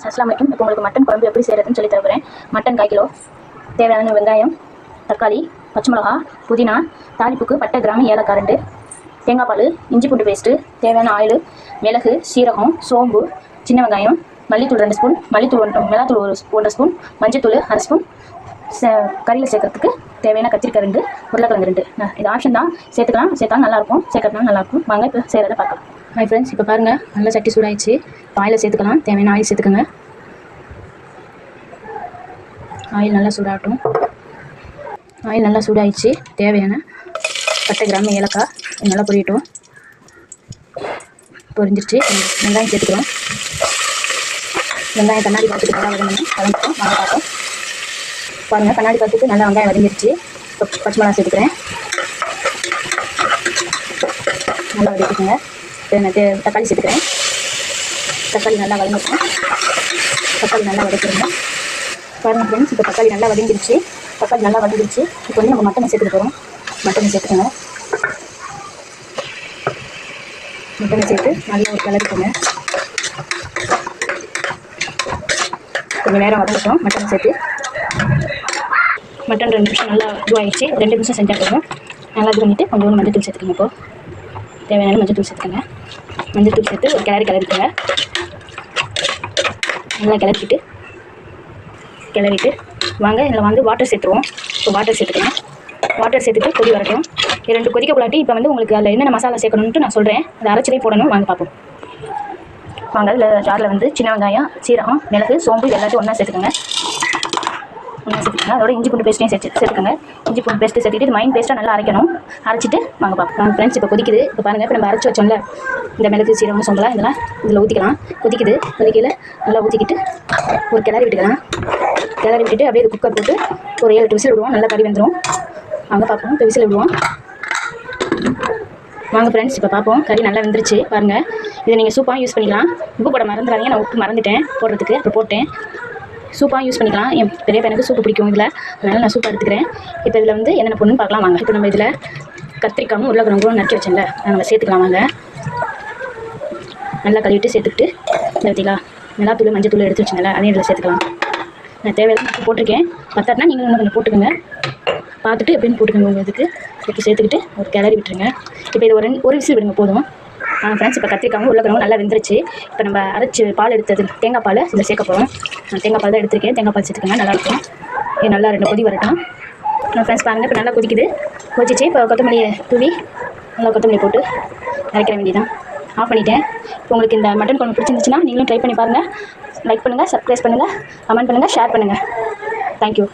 அஸ்ஸலாமு அலைக்கும். இப்போ உங்களுக்கு மட்டன் குழம்பு எப்படி செய்கிறதுன்னு சொல்லி தருகிறேன். மட்டன் 1/4 கிலோ, தேவையான வெங்காயம், தக்காளி, பச்சை மிளகா, புதினா, தாளிப்புக்கு பட்டை, கிராம்பு, ஏலக்காய் 2, தேங்காய் பால், இஞ்சி பூண்டு பேஸ்ட்டு, தேவையான ஆயில், மிளகு, சீரகம், சோம்பு, சின்ன வெங்காயம், மல்லித்தூள் 2 ஸ்பூன், மிளகாத்தூள் 1 ஸ்பூன், மஞ்சத்தூள் 1/2 ஸ்பூன், கறியில் சேர்க்கறதுக்கு தேவையான கத்திரிக்காய் 2, உருளைக்கிழங்கு 2. இது ஆப்ஷன் தான், சேர்த்தாலும் நல்லாயிருக்கும், சேர்க்கறதுனால நல்லாயிருக்கும். வாங்க இப்போ செய்கிறத பார்க்கலாம். ஹாய் ஃப்ரெண்ட்ஸ், இப்போ பாருங்கள், நல்லா சட்டி சூடாயிடுச்சு. ஆயிலை சேர்த்துக்கலாம். தேவையான ஆயில் சேர்த்துக்கோங்க. ஆயில் நல்லா சூடாகட்டும். ஆயில் நல்லா சூடாயிடுச்சு. தேவையான பட்டை, கிராம்பு, ஏலக்காய் நல்லா பொரியட்டும். பொரிஞ்சிருச்சு. வெங்காயம் சேர்த்துக்கிறோம். வெங்காயம் கண்ணாடி பார்த்துட்டு நல்லா வதங்கணும். வதங்கிட்டோம். நல்லா பார்த்தோம் பாருங்கள், கண்ணாடி பார்த்துட்டு நல்லா வெங்காயம் வதங்கிருச்சு. இப்போ பச்சை மிளகா சேர்த்துக்கிறேன். நல்லா வதக்கிக்கோங்க. தக்காளி சேர்த்துக்கிறேன். தக்காளி நல்லா வதங்கட்டும். தக்காளி நல்லா வதக்கிடுங்க. பாருங்கள் ஃப்ரெண்ட்ஸ், இப்போ தக்காளி நல்லா வதங்கிருச்சு. இப்போ வந்து நம்ம மட்டனை சேர்த்துக்க போகிறோம். மட்டனை சேர்த்துக்கோங்க. மட்டனை சேர்த்து நல்லா ஒரு கிளறிக்கோங்க. கொஞ்சம் நேரம் வதங்கட்டும். மட்டனை சேர்த்து மட்டன் 2 நிமிஷம் நல்லா இதுவாகிடுச்சு. 2 நிமிஷம் செஞ்சால் போதும். நல்லா இது பண்ணிவிட்டு கொஞ்சம் மஞ்சத்தூள் சேர்த்துக்கோங்க. இப்போது தேவையான மஞ்சத்தூள் சேர்த்துக்கோங்க. மஞ்சத்தூள் சேர்த்து ஒரு கிளறிக்கோங்க. நல்லா கிளறிட்டு வாங்க. இதில் வந்து வாட்டர் சேர்த்துருவோம். இப்போ வாட்டர் சேர்த்துக்கலாம். வாட்டர் சேர்த்துட்டு கொதி வரட்டும். 2 கொதிக்க கூடாட்டி இப்போ வந்து உங்களுக்கு அதில் என்னென்ன மசாலா சேர்க்கணுன்ட்டு நான் சொல்கிறேன். அதை அரைச்சிலே போடணும். வாங்க பார்ப்போம். வாங்க, இதில் ஜாரில் வந்து சின்ன வெங்காயம், சீரகம், மிளகு, சோம்பு எல்லாத்தையும் ஒன்றா சேர்த்துக்கோங்க. அதோட இஞ்சி பூண்டு பேஸ்ட்டையும் சேர்த்துக்கோங்க. இஞ்சி பூண்டு பேஸ்ட்டு சேர்த்துட்டு இது மைன் பேஸ்ட்டாக நல்லா அரைக்கணும். அரைச்சிட்டு வாங்க பார்ப்போம். ஃப்ரெண்ட்ஸ், இப்போ கொதிக்குது. இப்போ பாருங்கள், இப்போ நம்ம அரைச்சி வச்சோம்ல இந்த மிளகு, சீரகம், சோம்பெல்லாம் இதெல்லாம் இதில் ஊற்றிக்கலாம். கொதிக்கையில் நல்லா ஊற்றிக்கிட்டு ஒரு கிளறி விட்டுக்கலாம். கிளறி விட்டுட்டு அப்படியே இது குக்கர் போட்டு ஒரு 7-8 விசில் விடுவோம். நல்லா கறி வந்துடும். வாங்க பார்ப்போம். இப்போ விசில் விடுவோம். வாங்க ஃப்ரெண்ட்ஸ், இப்போ பார்ப்போம். கறி நல்லா வெந்துருச்சு. பாருங்கள், இதை நீங்கள் சூப்பாக யூஸ் பண்ணிக்கலாம். உப்பு போட மறந்துடாதீங்க. நான் உப்பு மறந்துட்டேன் போடுறதுக்கு. இப்போ போட்டேன். சூப்பாக யூஸ் பண்ணிக்கலாம். என் பெரிய பையனுக்கு சூப்பு பிடிக்கும் இதில், அதனால் நான் சூப்பாக எடுத்துக்கிறேன். இப்போ இதில் வந்து என்னென்ன பொண்ணுன்னு பார்க்கலாம். வாங்க. இப்போ நம்ம இதில் கத்திரிக்காயும் உருளைக்கிழங்கும் நறுக்கி வச்சேன்ல, நம்ம சேர்த்துக்கலாம். வாங்க, நல்லா கழுவிட்டு சேர்த்துக்கிட்டு பார்த்தீங்களா, மிளகாத்தூள், மஞ்சத்தூள் எடுத்து வச்சுங்களேன், அதையும் இதில் சேர்த்துக்கலாம். நான் தேவையான போட்டிருக்கேன். பத்தாட்டினா நீங்கள் இன்னும் கொஞ்சம் போட்டுக்கோங்க. பார்த்துட்டு எப்படின்னு போட்டுக்கோங்க. உங்கள் இதுக்கு இப்போ சேர்த்துக்கிட்டு ஒரு கிளறி விட்டுருங்க. இப்போ இது ஒரு விசில் விடுங்க போதும். ஃப்ரெண்ட்ஸ், இப்போ கத்திரிக்காயும் உருளைக்கிழங்கும் நல்லா வெந்துருச்சு. இப்போ நம்ம அரைச்சி பால் எடுத்தது தேங்காய் பால் இதில் சேர்க்க போகிறோம். நான் தேங்காய் பால் தான் எடுத்துருக்கேன். தேங்காய் பால் சேர்த்துக்கோங்க. நல்லாயிருக்கும். இது நல்லா 2 கொதி வரட்டும். ஃப்ரெண்ட்ஸ் பாருங்கள், இப்போ நல்லா கொதிக்குது. கொதிச்சு இப்போ கொத்தமல்லியை தூவி நல்லா கொத்தமல்லி போட்டு அரைக்கிற வேண்டியதான். ஆஃப் பண்ணிட்டேன். இப்போ உங்களுக்கு இந்த மட்டன் குழம்பு பிடிச்சிருந்துச்சுன்னா நீங்களும் ட்ரை பண்ணி பாருங்கள். லைக் பண்ணுங்கள், சப்ஸ்கிரைப் பண்ணுங்கள், கமெண்ட் பண்ணுங்கள், ஷேர் பண்ணுங்கள். தேங்க்யூ.